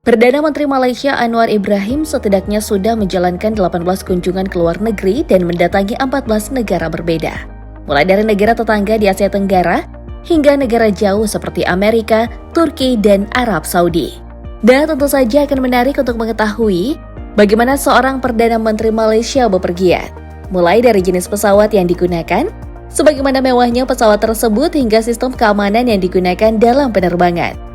Perdana Menteri Malaysia Anwar Ibrahim setidaknya sudah menjalankan 18 kunjungan ke luar negeri dan mendatangi 14 negara berbeda. Mulai dari negara tetangga di Asia Tenggara, hingga negara jauh seperti Amerika, Turki, dan Arab Saudi. Dan tentu saja akan menarik untuk mengetahui bagaimana seorang Perdana Menteri Malaysia bepergian. Mulai dari jenis pesawat yang digunakan, sebagaimana mewahnya pesawat tersebut hingga sistem keamanan yang digunakan dalam penerbangan.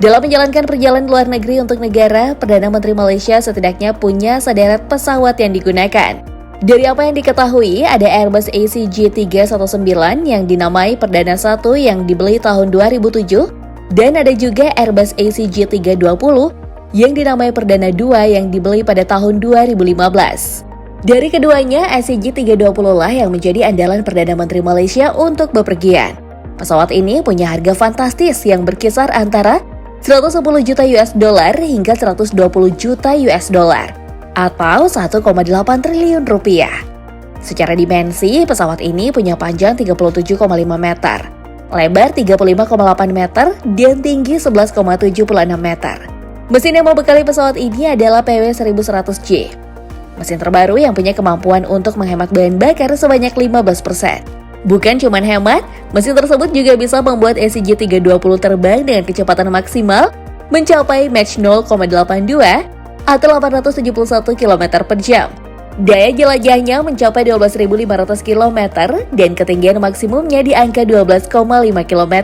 Dalam menjalankan perjalanan luar negeri untuk negara, Perdana Menteri Malaysia setidaknya punya sederet pesawat yang digunakan. Dari apa yang diketahui, ada Airbus ACJ319 yang dinamai Perdana 1 yang dibeli tahun 2007, dan ada juga Airbus ACJ320 yang dinamai Perdana 2 yang dibeli pada tahun 2015. Dari keduanya, ACJ320 lah yang menjadi andalan Perdana Menteri Malaysia untuk bepergian. Pesawat ini punya harga fantastis yang berkisar antara 110 juta US dollar hingga 120 juta US dollar atau 1,8 triliun rupiah. Secara dimensi, pesawat ini punya panjang 37,5 meter, lebar 35,8 meter, dan tinggi 11,76 meter. Mesin yang membekali pesawat ini adalah PW1100J. Mesin terbaru yang punya kemampuan untuk menghemat bahan bakar sebanyak 15%. Bukan cuma hemat, mesin tersebut juga bisa membuat ACJ320 terbang dengan kecepatan maksimal mencapai Mach 0,82 atau 871 km per jam. Daya jelajahnya mencapai 12.500 km dan ketinggian maksimumnya di angka 12,5 km.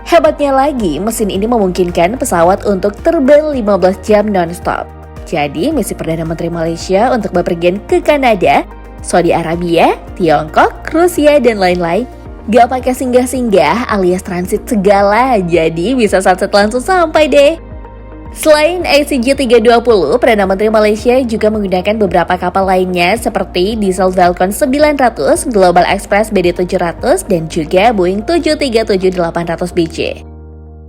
Hebatnya lagi, mesin ini memungkinkan pesawat untuk terbang 15 jam non-stop. Jadi, misi Perdana Menteri Malaysia untuk bepergian ke Kanada, Saudi Arabia, Tiongkok, Rusia, dan lain-lain gak pakai singgah-singgah alias transit segala, jadi bisa satset langsung sampai deh. Selain ACJ320, Perdana Menteri Malaysia juga menggunakan beberapa kapal lainnya seperti diesel Falcon 900, Global Express BD700, dan juga Boeing 737-800BJ.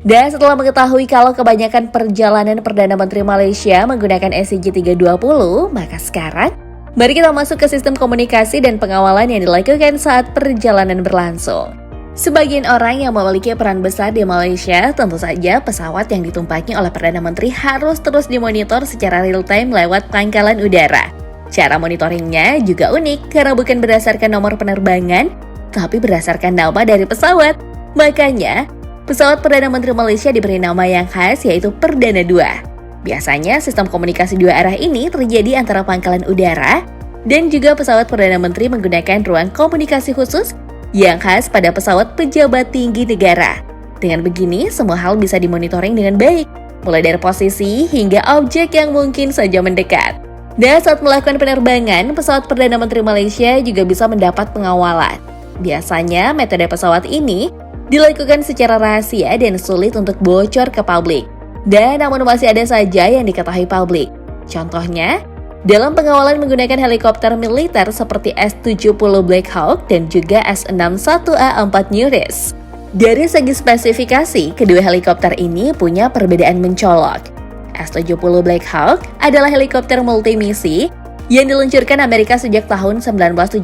Dan setelah mengetahui kalau kebanyakan perjalanan Perdana Menteri Malaysia menggunakan ACJ320, maka sekarang mari kita masuk ke sistem komunikasi dan pengawalan yang dilakukan saat perjalanan berlangsung. Sebagian orang yang memiliki peran besar di Malaysia, tentu saja pesawat yang ditumpangi oleh Perdana Menteri harus terus dimonitor secara real-time lewat pangkalan udara. Cara monitoringnya juga unik karena bukan berdasarkan nomor penerbangan, tapi berdasarkan nama dari pesawat. Makanya, pesawat Perdana Menteri Malaysia diberi nama yang khas yaitu Perdana 2. Biasanya sistem komunikasi dua arah ini terjadi antara pangkalan udara dan juga pesawat Perdana Menteri menggunakan ruang komunikasi khusus yang khas pada pesawat pejabat tinggi negara. Dengan begini, semua hal bisa dimonitoring dengan baik, mulai dari posisi hingga objek yang mungkin saja mendekat. Dan saat melakukan penerbangan, pesawat Perdana Menteri Malaysia juga bisa mendapat pengawalan. Biasanya, metode pesawat ini dilakukan secara rahasia dan sulit untuk bocor ke publik. Dan namun masih ada saja yang diketahui publik. Contohnya, dalam pengawalan menggunakan helikopter militer seperti S-70 Black Hawk dan juga S-61A4 Newris. Dari segi spesifikasi, kedua helikopter ini punya perbedaan mencolok. S-70 Black Hawk adalah helikopter multimisi yang diluncurkan Amerika sejak tahun 1979.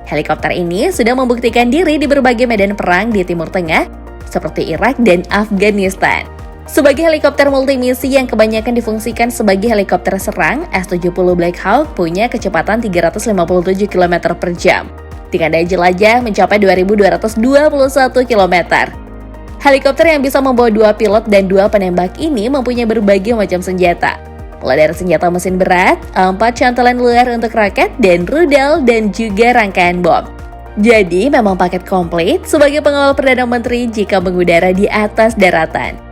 Helikopter ini sudah membuktikan diri di berbagai medan perang di Timur Tengah, seperti Irak dan Afghanistan. Sebagai helikopter multimisi yang kebanyakan difungsikan sebagai helikopter serang, S-70 Black Hawk punya kecepatan 357 km per jam, dengan daya jelajah mencapai 2.221 km. Helikopter yang bisa membawa 2 pilot dan 2 penembak ini mempunyai berbagai macam senjata, mulai dari senjata mesin berat, 4 cantelan luar untuk roket dan rudal, dan juga rangkaian bom. Jadi memang paket komplit sebagai pengawal Perdana Menteri jika mengudara di atas daratan.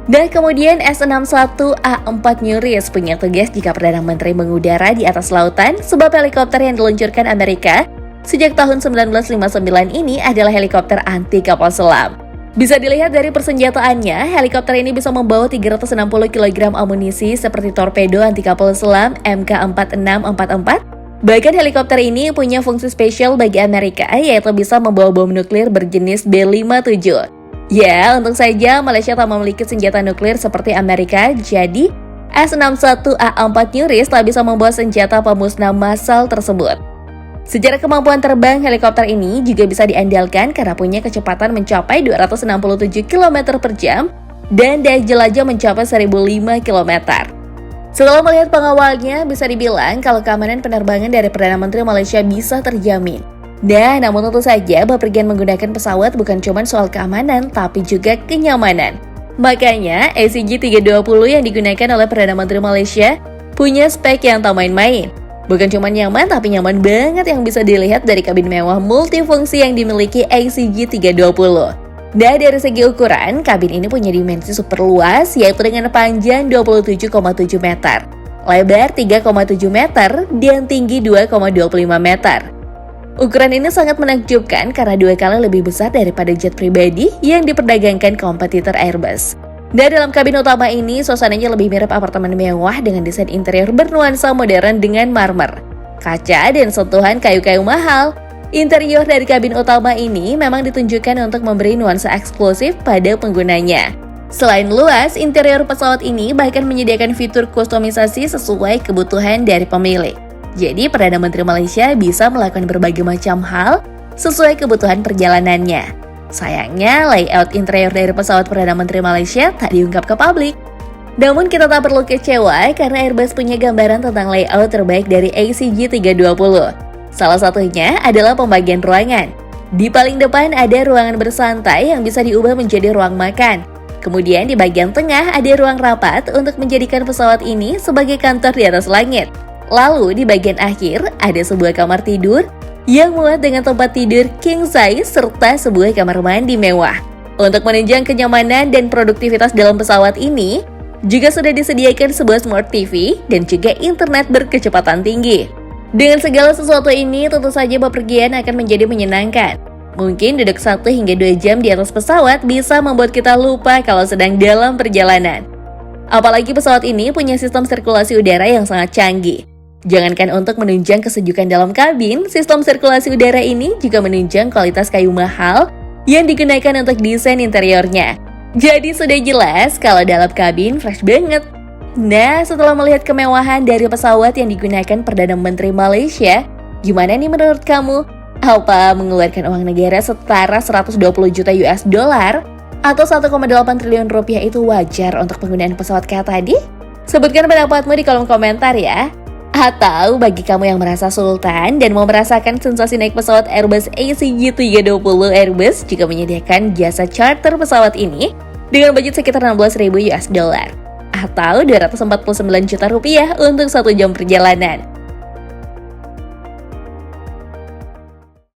Dan kemudian S-61A4 Newris punya tugas jika Perdana Menteri mengudara di atas lautan, sebab helikopter yang diluncurkan Amerika sejak tahun 1959 ini adalah helikopter anti kapal selam. Bisa dilihat dari persenjataannya, helikopter ini bisa membawa 360 kg amunisi seperti torpedo anti kapal selam MK4644. Bahkan helikopter ini punya fungsi spesial bagi Amerika, yaitu bisa membawa bom nuklir berjenis B-57. Ya, untung saja Malaysia tak memiliki senjata nuklir seperti Amerika, jadi S-61A4 Newris tak bisa membawa senjata pemusnah massal tersebut. Secara kemampuan terbang, helikopter ini juga bisa diandalkan karena punya kecepatan mencapai 267 km per jam dan daya jelajah mencapai 1005 km. Setelah melihat pengawalnya, bisa dibilang kalau keamanan penerbangan dari Perdana Menteri Malaysia bisa terjamin. Nah, namun tentu saja bepergian menggunakan pesawat bukan cuma soal keamanan, tapi juga kenyamanan. Makanya, ACJ320 yang digunakan oleh Perdana Menteri Malaysia punya spek yang tak main-main. Bukan cuma nyaman, tapi nyaman banget yang bisa dilihat dari kabin mewah multifungsi yang dimiliki ACJ320. Dan dari segi ukuran, kabin ini punya dimensi super luas, yaitu dengan panjang 27,7 meter, lebar 3,7 meter, dan tinggi 2,25 meter. Ukuran ini sangat menakjubkan karena 2 kali lebih besar daripada jet pribadi yang diperdagangkan kompetitor Airbus. Dan dalam kabin utama ini, suasananya lebih mirip apartemen mewah dengan desain interior bernuansa modern dengan marmer, kaca, dan sentuhan kayu-kayu mahal. Interior dari kabin utama ini memang ditunjukkan untuk memberi nuansa eksklusif pada penggunanya. Selain luas, interior pesawat ini bahkan menyediakan fitur kustomisasi sesuai kebutuhan dari pemilik. Jadi, Perdana Menteri Malaysia bisa melakukan berbagai macam hal sesuai kebutuhan perjalanannya. Sayangnya, layout interior dari pesawat Perdana Menteri Malaysia tak diungkap ke publik. Namun kita tak perlu kecewa karena Airbus punya gambaran tentang layout terbaik dari ACJ320. Salah satunya adalah pembagian ruangan. Di paling depan ada ruangan bersantai yang bisa diubah menjadi ruang makan. Kemudian di bagian tengah ada ruang rapat untuk menjadikan pesawat ini sebagai kantor di atas langit. Lalu di bagian akhir ada sebuah kamar tidur yang muat dengan tempat tidur king size serta sebuah kamar mandi mewah. Untuk menunjang kenyamanan dan produktivitas dalam pesawat ini, juga sudah disediakan sebuah smart TV dan juga internet berkecepatan tinggi. Dengan segala sesuatu ini, tentu saja bepergian akan menjadi menyenangkan. Mungkin duduk 1 hingga 2 jam di atas pesawat bisa membuat kita lupa kalau sedang dalam perjalanan. Apalagi pesawat ini punya sistem sirkulasi udara yang sangat canggih. Jangankan untuk menunjang kesejukan dalam kabin, sistem sirkulasi udara ini juga menunjang kualitas kayu mahal yang digunakan untuk desain interiornya. Jadi sudah jelas kalau dalam kabin fresh banget. Nah, setelah melihat kemewahan dari pesawat yang digunakan Perdana Menteri Malaysia, gimana nih menurut kamu? Apa mengeluarkan uang negara setara 120 juta US dollar atau 1,8 triliun rupiah itu wajar untuk penggunaan pesawat kayak tadi? Sebutkan pendapatmu di kolom komentar ya. Atau bagi kamu yang merasa sultan dan mau merasakan sensasi naik pesawat Airbus ACJ320, Airbus juga menyediakan jasa charter pesawat ini dengan budget sekitar 16.000 US dollar. Atau 249 juta rupiah untuk 1 jam perjalanan.